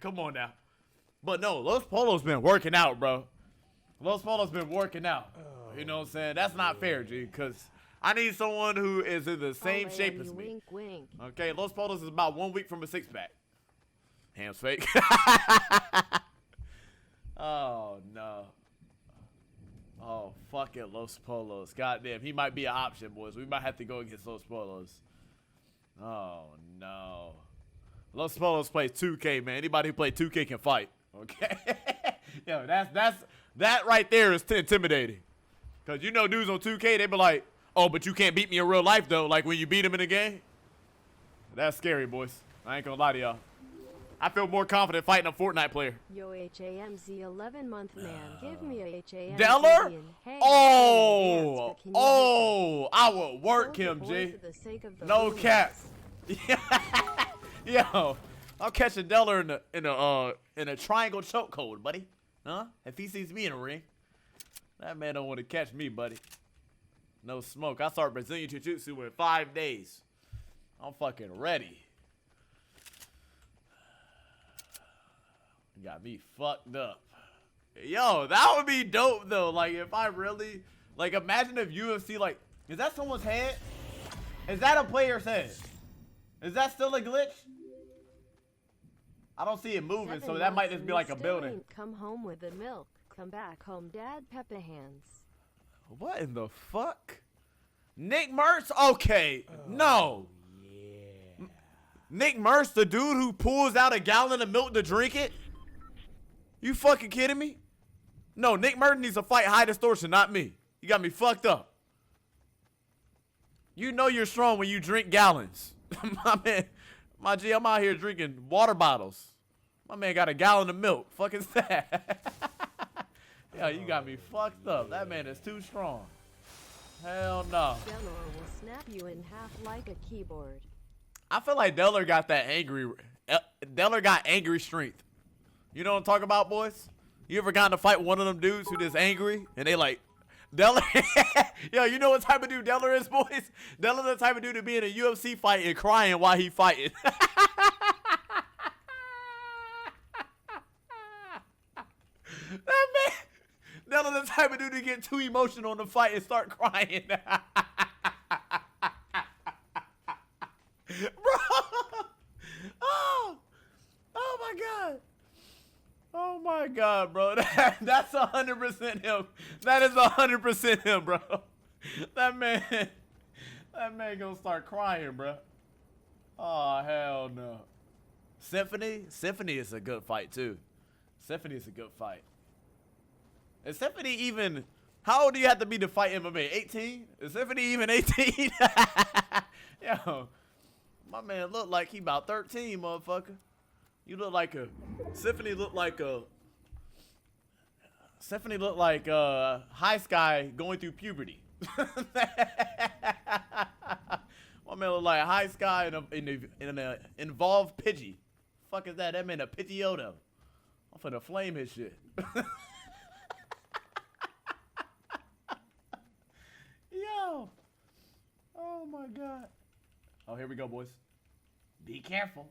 Come on now. But no, Los Polo's been working out, bro. Los Polo's been working out. You know what I'm saying? That's not fair, G, because I need someone who is in the same shape as me. Wink. Okay, Los Polos is about 1 week from a six-pack. Ham's fake. Oh, no. Oh, fuck it, Los Polos. Goddamn, he might be an option, boys. We might have to go against Los Polos. Oh, no. Los Polos plays 2K, man. Anybody who plays 2K can fight. Okay? Yo, that right there is intimidating. Because you know dudes on 2K, they be like, oh, but you can't beat me in real life, though. Like when you beat him in the game. That's scary, boys. I ain't gonna lie to y'all. I feel more confident fighting a Fortnite player. Yo, HAMZ 11-month man, give me a HAMZ. Deller? Hey, Oh, dance, oh, I will work him, G. No cap. Yo, I'm catching Deller in a triangle chokehold, buddy. Huh? If he sees me in a ring, that man don't want to catch me, buddy. No smoke. I start Brazilian Jiu-Jitsu in 5 days. I'm fucking ready. Got me fucked up. Yo, that would be dope though. Like if I really, like imagine if UFC, like, is that someone's head? Is that a player's head? Is that still a glitch? I don't see it moving, so that might just be like a building. Come home with the milk. Come back home, Dad. Peppa hands. What in the fuck? Nick Mertz? Okay, no. Yeah. Nick Mertz, the dude who pulls out a gallon of milk to drink it? You fucking kidding me? No, Nick Mertz needs to fight High Distortion, not me. You got me fucked up. You know you're strong when you drink gallons. My man, my G, I'm out here drinking water bottles. My man got a gallon of milk. Fuck is that? Yo, you got me fucked up. That man is too strong. Hell no. Deller will snap you in half like a keyboard. I feel like Deller got that angry. Deller got angry strength. You know what I'm talking about, boys? You ever gotten to fight one of them dudes who just angry and they like, Deller? Yo, you know what type of dude Deller is, boys? Deller the type of dude to be in a UFC fight and crying while he fighting. That man, Deller the type of dude to get too emotional in the fight and start crying. Bro. Oh my God. Oh my God, bro. That's 100% him. That is 100% him, bro. That man gonna start crying, bro. Oh, hell no. Symfuhny is a good fight, too. Symfuhny is a good fight. Is Symfuhny even, how old do you have to be to fight MMA? 18? Is Symfuhny even 18? Yo, my man look like he about 13, motherfucker. You look like a, Symfuhny look like Highsky going through puberty. My man look like Highsky in a involved Pidgey. Fuck is that? That man a Pidgeotto. I'm finna flame his shit. Yo. Oh my God. Oh, here we go, boys. Be careful.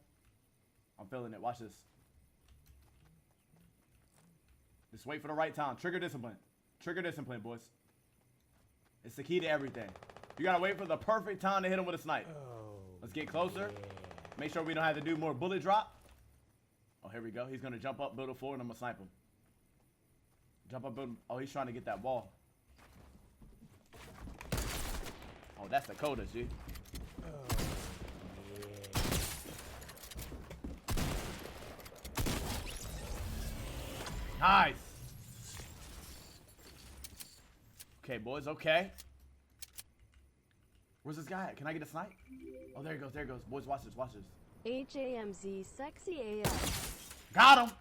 I'm feeling it. Watch this. Just wait for the right time. Trigger discipline. Trigger discipline, boys. It's the key to everything. You gotta wait for the perfect time to hit him with a snipe. Let's get closer. Make sure we don't have to do more bullet drop. Oh, here we go. He's gonna jump up, build a floor, and I'm gonna snipe him. Jump up, build him. Oh, he's trying to get that wall. Oh, that's the coda, G. Nice. Okay, boys, okay. Where's this guy at? Can I get a snipe? Oh, there he goes, there he goes. Boys, watch this, watch this. HAMZ sexy AF. Got him.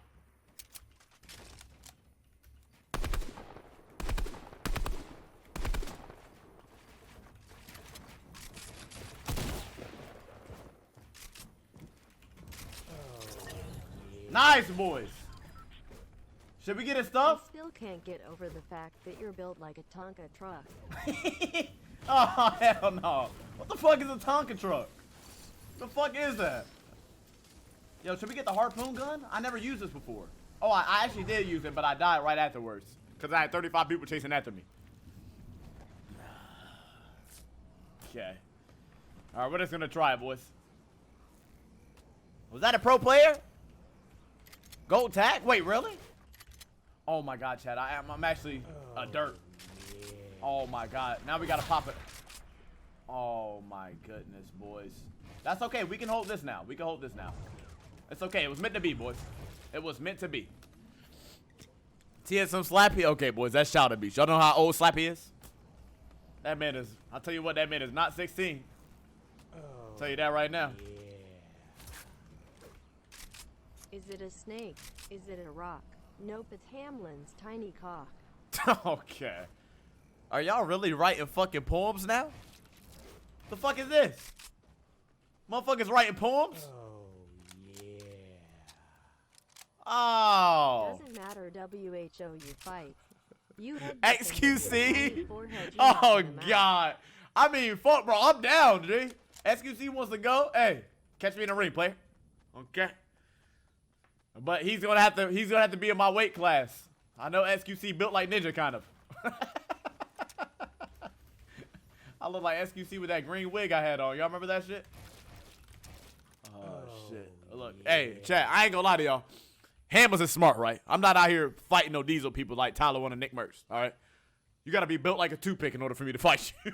Nice, boys. Should we get his stuff? I still can't get over the fact that you're built like a Tonka truck. Oh, hell no. What the fuck is a Tonka truck? The fuck is that? Yo, should we get the harpoon gun? I never used this before. Oh, I actually did use it, but I died right afterwards. Because I had 35 people chasing after me. Okay. Alright, we're just going to try it, boys. Was that a pro player? Gold tag? Wait, really? Oh my god, Chad. I'm actually a dirt. Yeah. Oh my god. Now we got to pop it. Oh my goodness, boys. That's okay. We can hold this now. We can hold this now. It's okay. It was meant to be, boys. It was meant to be. He had some Slappy. Okay, boys. That's Shout Beach. Y'all know how old Slappy is? That man is. I'll tell you what. That man is not 16. Oh, I'll tell you that right now. yeah. Is it a snake? Is it a rock? Nope, it's Hamlin's tiny cock. Okay. Are y'all really writing fucking poems now? The fuck is this? Motherfuckers writing poems? Oh, yeah. Oh. Doesn't matter WHO you fight. You had XQC? Oh god. I mean, fuck, bro. I'm down, G. XQC wants to go. Hey, catch me in the ring, player. Okay. But he's gonna have to be in my weight class. I know XQC built like Ninja, kind of. I look like XQC with that green wig I had on. Y'all remember that shit? Oh shit. Look, yeah. hey, chat. I ain't gonna lie to y'all. Hammers is smart, right? I'm not out here fighting no diesel people like Tyler One and Nick Merckx, all right? You gotta be built like a toothpick in order for me to fight you.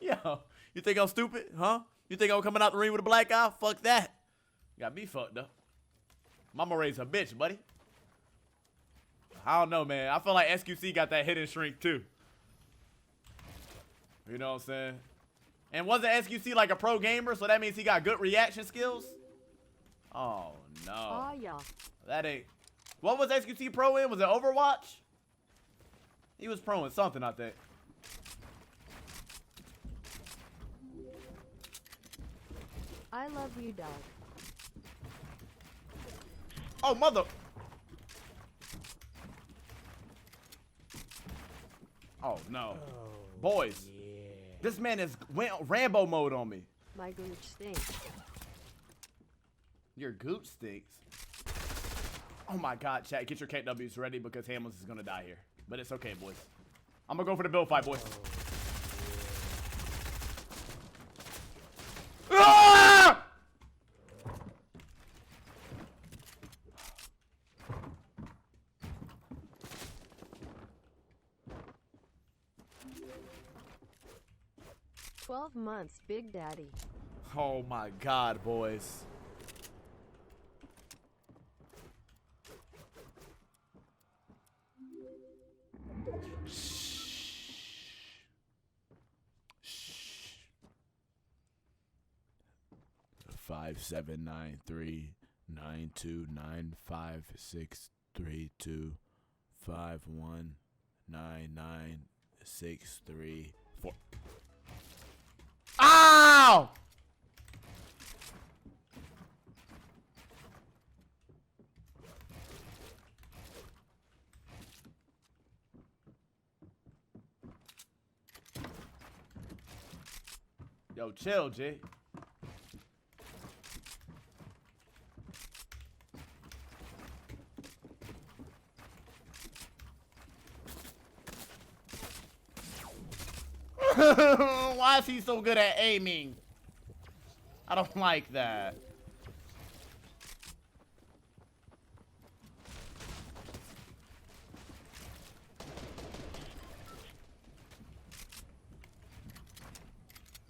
Yo, you think I'm stupid, huh? You think I'm coming out the ring with a black eye? Fuck that. Got me fucked up. Mama raised a bitch, buddy. I don't know, man. I feel like SQC got that hidden shrink, too. You know what I'm saying? And wasn't SQC like a pro gamer, so that means he got good reaction skills? Oh, no. Oh, yeah. That ain't... What was SQC pro in? Was it Overwatch? He was pro in something, I think. I love you, dog. Oh, mother... Oh, no. Oh, Boys, yeah. this man went Rambo mode on me. My gooch stinks. Your gooch stinks. Oh my god, chat, get your KWs ready because Hamlinz is gonna die here. But it's okay, boys. I'm gonna go for the build fight, boys. Ah! "12 months, Big Daddy." Oh my god, boys. Shh. 579392956325199634. Ow! Yo, chill, G. Why is he so good at aiming? I don't like that.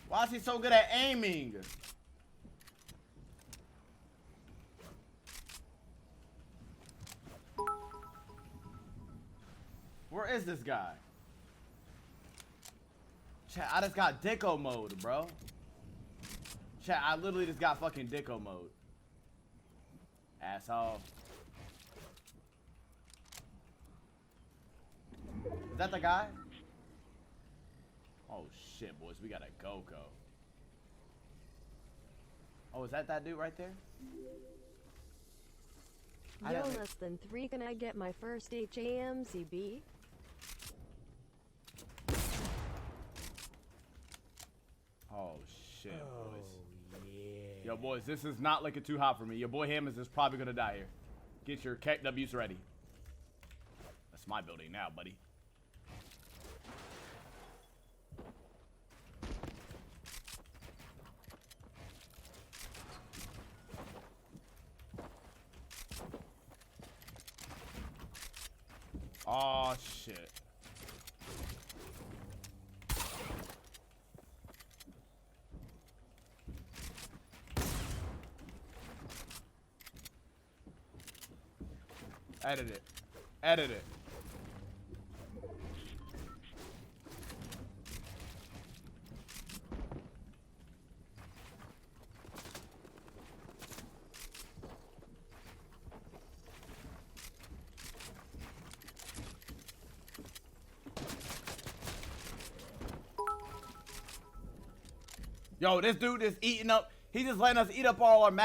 Why is he so good at aiming? Where is this guy? Chat, I just got Dicko mode, bro. Chat, I literally just got fucking Dicko mode. Asshole. Is that the guy? Oh shit, boys, we got a go-go. Oh, is that dude right there? I Yo, don't- less than 3. Can I get my first HAMCB? Oh shit, Oh, boys. yeah. Yo, boys, this is not looking too hot for me. Your boy Hamlinz is probably gonna die here. Get your KWs ready. That's my building now, buddy. Oh shit. Edit it. Edit it. Yo, this dude is eating up. He just letting us eat up all our